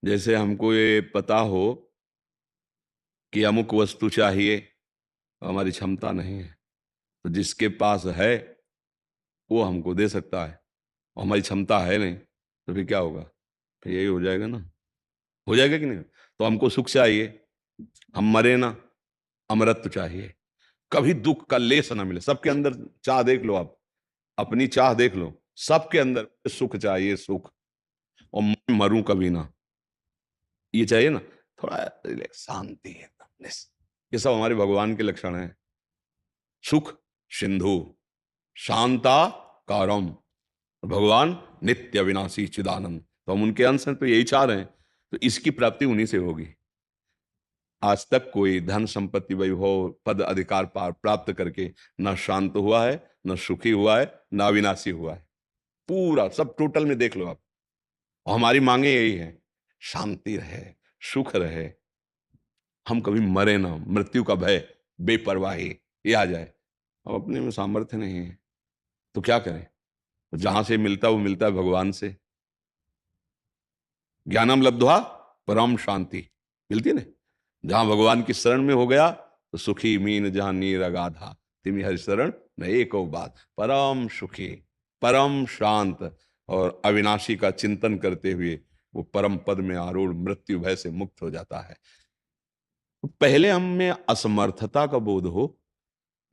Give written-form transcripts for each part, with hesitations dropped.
जैसे हमको ये पता हो कि अमुक वस्तु चाहिए, हमारी क्षमता नहीं है, तो जिसके पास है वो हमको दे सकता है, और हमारी क्षमता है नहीं, तो फिर क्या होगा? फिर यही हो जाएगा ना। हो जाएगा कि नहीं? तो हमको सुख चाहिए, हम मरे ना, अमरत्व चाहिए, कभी दुख का लेस ना मिले। सबके अंदर चाह देख लो आप, अपनी चाह देख लो, सबके अंदर सुख चाहिए, सुख। और मैं मरूं कभी ना, ये चाहिए ना। थोड़ा रिलैक्स, शांति है, ये सब हमारे भगवान के लक्षण हैं। सुख सिंधु, शांता कारम, भगवान नित्य अविनाशी चिदानंद। तो हम उनके अंश हैं, तो यही चाह रहे हैं, तो इसकी प्राप्ति उन्हीं से होगी। आज तक कोई धन संपत्ति वैभव पद अधिकार प्राप्त करके ना शांत हुआ है, ना सुखी हुआ है, ना अविनाशी हुआ है। पूरा सब टोटल में देख लो आप। और हमारी मांगे यही है, शांति रहे, सुख रहे, हम कभी मरे ना, मृत्यु का भय, बेपरवाही ये आ जाए। अब अपने में सामर्थ्य नहीं है, तो क्या करें? तो जहां से मिलता है वो मिलता है भगवान से। ज्ञानम लब्ध्वा परम शांति मिलती है ना। जहां भगवान की शरण में हो गया तो सुखी मीन जहां नीर अगाधा, तिमी हरि शरण न एको बात, परम सुखी, परम शांत और अविनाशी का चिंतन करते हुए वो परम पद में आरूढ़ मृत्यु भय से मुक्त हो जाता है। तो पहले हम में असमर्थता का बोध हो,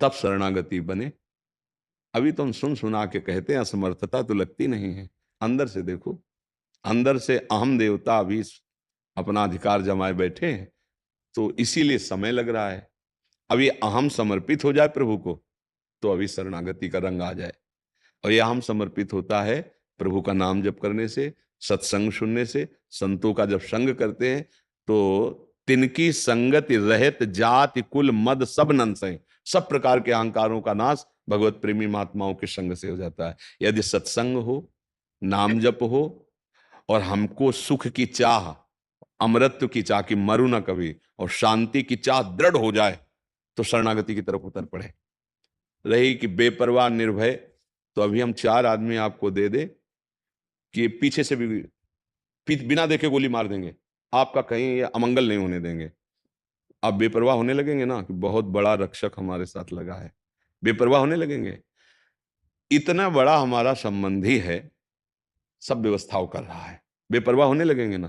तब शरणागति बने। अभी तो हम सुन सुना के कहते हैं, असमर्थता तो लगती नहीं है। अंदर से देखो, अंदर से अहम देवता अभी अपना अधिकार जमाए बैठे हैं, तो इसीलिए समय लग रहा है। अब ये अहम समर्पित हो जाए प्रभु को, तो अभी शरणागति का रंग आ जाए। और ये अहम समर्पित होता है प्रभु का नाम जप करने से, सत्संग सुनने से। संतों का जब संग करते हैं तो तिनकी संगति रहत जाति कुल मद सब नंसय, सब प्रकार के अहंकारों का नाश भगवत प्रेमी महात्माओं के संग से हो जाता है। यदि सत्संग हो, नाम जप हो, और हमको सुख की चाह, अमरत्व की चाह कि मरू ना कभी, और शांति की चाह दृढ़ हो जाए, तो शरणागति की तरफ उतर पड़े। रही कि बेपरवाह निर्भय, तो अभी हम चार आदमी आपको दे दे कि पीछे से भी बिना देखे गोली मार देंगे, आपका कहीं ये अमंगल नहीं होने देंगे। आप बेपरवाह होने लगेंगे ना कि बहुत बड़ा रक्षक हमारे साथ लगा है, बेपरवाह होने लगेंगे। इतना बड़ा हमारा संबंधी है, सब व्यवस्थाओं कर रहा है, बेपरवाह होने लगेंगे ना।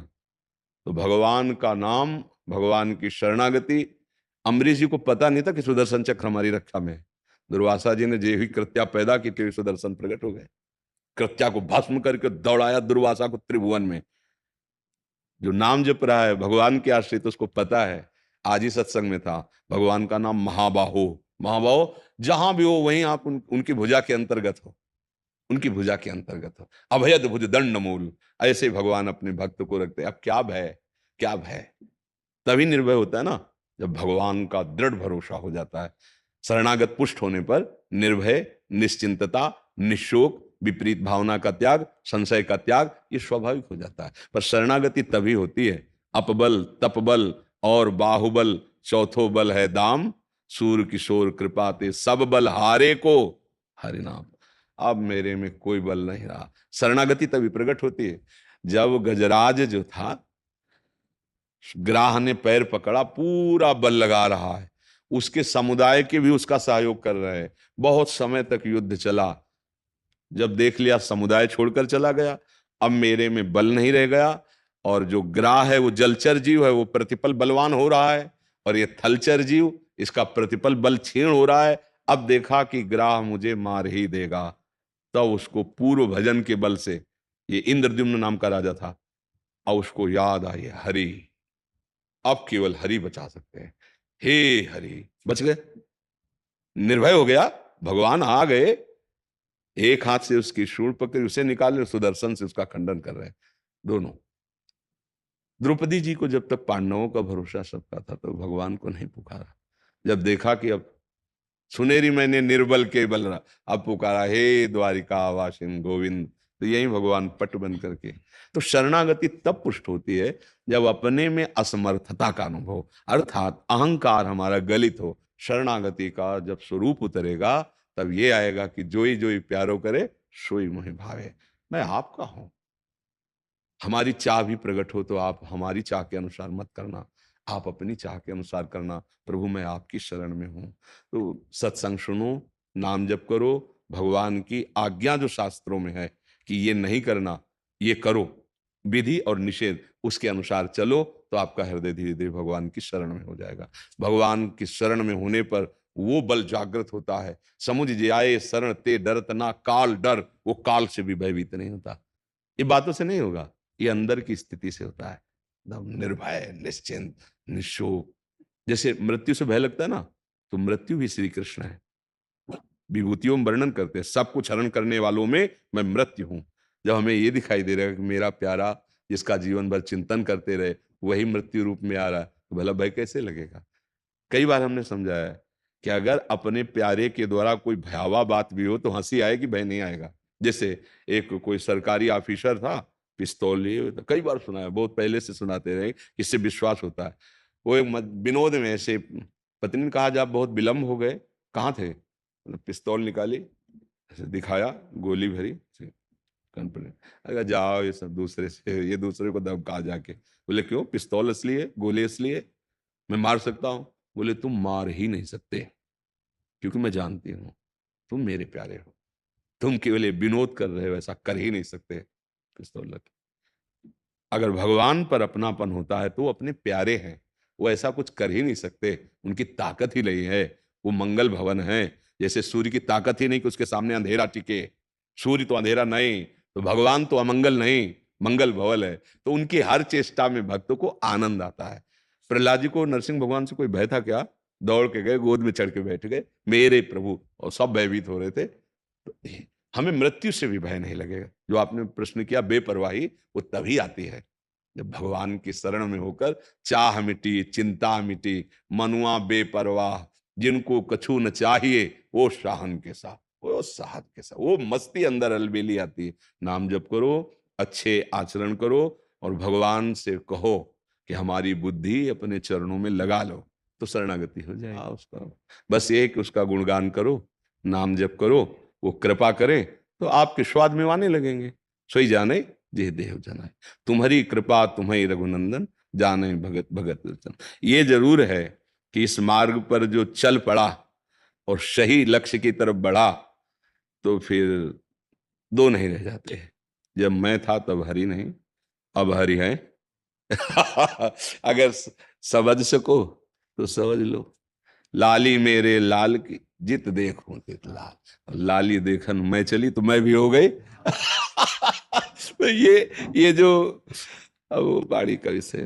तो भगवान का नाम, भगवान की शरणागति। अम्बरीश जी को पता नहीं था कि सुदर्शन चक्र हमारी रक्षा में है। दुर्वासा जी ने जे ही कृत्या पैदा की थी, सुदर्शन प्रकट हो गए, कृत्या को भस्म करके दौड़ाया दुर्वासा को त्रिभुवन में। जो नाम जप रहा है भगवान के आश्रित, उसको पता है। आज ही सत्संग में था, भगवान का नाम महाबाहो। महाबाहो जहां भी हो वहीं आप उनकी भुजा के अंतर्गत हो, उनकी भुजा के अंतर्गत हो। अभयद भुज दंड मूल, ऐसे भगवान अपने भक्त को रखते हैं। अब क्या भय, क्या भय? तभी निर्भय होता है ना, जब भगवान का दृढ़ भरोसा हो जाता है। शरणागत पुष्ट होने पर निर्भय, निश्चिंतता, निशोक, विपरीत भावना का त्याग, संशय का त्याग, ये स्वाभाविक हो जाता है। पर शरणागति तभी होती है, अपबल, तपबल और बाहुबल चौथो बल है दाम, सूर किशोर कृपा ते सब बल हारे को हरिनाम। अब मेरे में कोई बल नहीं रहा। शरणागति तभी प्रकट होती है जब गजराज जो था, ग्राह ने पैर पकड़ा, पूरा बल लगा रहा है, उसके समुदाय के भी उसका सहयोग कर रहे हैं। बहुत समय तक युद्ध चला, जब देख लिया समुदाय छोड़कर चला गया, अब मेरे में बल नहीं रह गया। और जो ग्राह है वो जलचर जीव है, वो प्रतिपल बलवान हो रहा है, और ये थलचर जीव, इसका प्रतिपल बल क्षीण हो रहा है। अब देखा कि ग्राह मुझे मार ही देगा, तब उसको पूर्व भजन के बल से, ये इंद्रद्युम्न नाम का राजा था, अब उसको याद आई हरि, अब केवल हरि बचा सकते हैं। हे हरि, बच गए, निर्भय हो गया। भगवान आ गए, एक हाथ से उसकी सूंड पकड़ी, उसे निकाले, सुदर्शन से उसका खंडन कर रहे हैं दोनों। द्रौपदी जी को जब तक पांडवों का भरोसा सबका था, तो भगवान को नहीं पुकारा। जब देखा कि अब सुनेरी मैंने निर्बल के बल रहा, अब पुकारा हे द्वारिका वासिन गोविंद। तो यही भगवान पट बन करके। तो शरणागति तब पुष्ट होती है जब अपने में असमर्थता का अनुभव, अर्थात अहंकार हमारा गलित हो। शरणागति का जब स्वरूप उतरेगा, तब ये आएगा कि जोई जोई प्यारो करे, सोई मोहि भावे। मैं आपका हूं, हमारी चाह भी प्रकट हो तो आप हमारी चाह के अनुसार मत करना, आप अपनी चाह के अनुसार करना। प्रभु मैं आपकी शरण में हूं। तो सत्संग सुनो, नाम जप करो, भगवान की आज्ञा जो शास्त्रों में है कि ये नहीं करना, ये करो, विधि और निषेध उसके अनुसार चलो, तो आपका हृदय धीरे धीरे भगवान की शरण में हो जाएगा। भगवान की शरण में होने पर वो बल जागृत होता है। समुझ जाए शरण ते डरत ना काल डर, वो काल से भी भयभीत नहीं होता। ये बातों से नहीं होगा, ये अंदर की स्थिति से होता है। एकदम निर्भय, निश्चिंत, निशोक। जैसे मृत्यु से भय लगता है ना, तो मृत्यु भी श्री कृष्ण है। विभूतियों में वर्णन करते हैं, सब कुछ हरण करने वालों में मैं मृत्यु हूं। जब हमें ये दिखाई दे रहा है कि मेरा प्यारा जिसका जीवन भर चिंतन करते रहे वही मृत्यु रूप में आ रहा है, तो भला भय कैसे लगेगा। कई बार हमने समझाया है कि अगर अपने प्यारे के द्वारा कोई भयावह बात भी हो तो हंसी आएगी, भय नहीं आएगा। जैसे एक कोई सरकारी ऑफिसर था, पिस्तौल लिए हुए था, कई बार सुना है, बहुत पहले से सुनाते रहे, इससे विश्वास होता है। वो एक विनोद में ऐसे पत्नी ने कहा, जब बहुत विलम्ब हो गए, कहाँ थे, पिस्तौल निकाली, ऐसे दिखाया, गोली भरी, कंप्लेन। अगर जाओ, ये सब दूसरे से, ये दूसरे को धमका जाके। बोले क्यों, पिस्तौल असली है, गोली असली है, मैं मार सकता हूं। बोले तुम मार ही नहीं सकते, क्योंकि मैं जानती हूं तुम मेरे प्यारे हो, तुम केवल ये विनोद कर रहे हो, ऐसा कर ही नहीं सकते। पिस्तौल रख। अगर भगवान पर अपनापन होता है तो वो अपने प्यारे हैं, वो ऐसा कुछ कर ही नहीं सकते, उनकी ताकत ही नहीं है। वो मंगल भवन है। जैसे सूर्य की ताकत ही नहीं कि उसके सामने अंधेरा टिके, सूर्य तो अंधेरा नहीं, तो भगवान तो अमंगल नहीं, मंगल भवन है। तो उनकी हर चेष्टा में भक्तों को आनंद आता है। प्रहलाद जी को नरसिंह भगवान से कोई भय था क्या, दौड़ के गए, गोद में चढ़ के बैठ गए, मेरे प्रभु, और सब भयभीत हो रहे थे। तो हमें मृत्यु से भी भय नहीं लगेगा। जो आपने प्रश्न किया, बेपरवाही वो तभी आती है जब भगवान की शरण में होकर चाह मिटी, चिंता मिटी, मनुआ बेपरवाह, जिनको कछु न चाहिए वो शाहन के साथ, वो साहत के साथ, वो मस्ती अंदर अलबेली आती है। नाम जप करो, अच्छे आचरण करो, और भगवान से कहो कि हमारी बुद्धि अपने चरणों में लगा लो, तो शरणागति हो जाएगी उसका। बस एक उसका गुणगान करो, नाम जप करो, वो कृपा करे तो आपके स्वाद में आने लगेंगे। सोई जाने जे देव जनाए, तुम्हारी कृपा तुम्हें रघुनंदन, जाने भगत भगत वचन। ये जरूर है कि इस मार्ग पर जो चल पड़ा और सही लक्ष्य की तरफ बढ़ा, तो फिर दो नहीं रह जाते हैं। जब मैं था तब हरि नहीं, अब हरि है। अगर समझ सको तो समझ लो। लाली मेरे लाल की जित देखूं तित लाल, लाली देखन मैं चली तो मैं भी हो गई। तो ये जो अब बाड़ी का विषय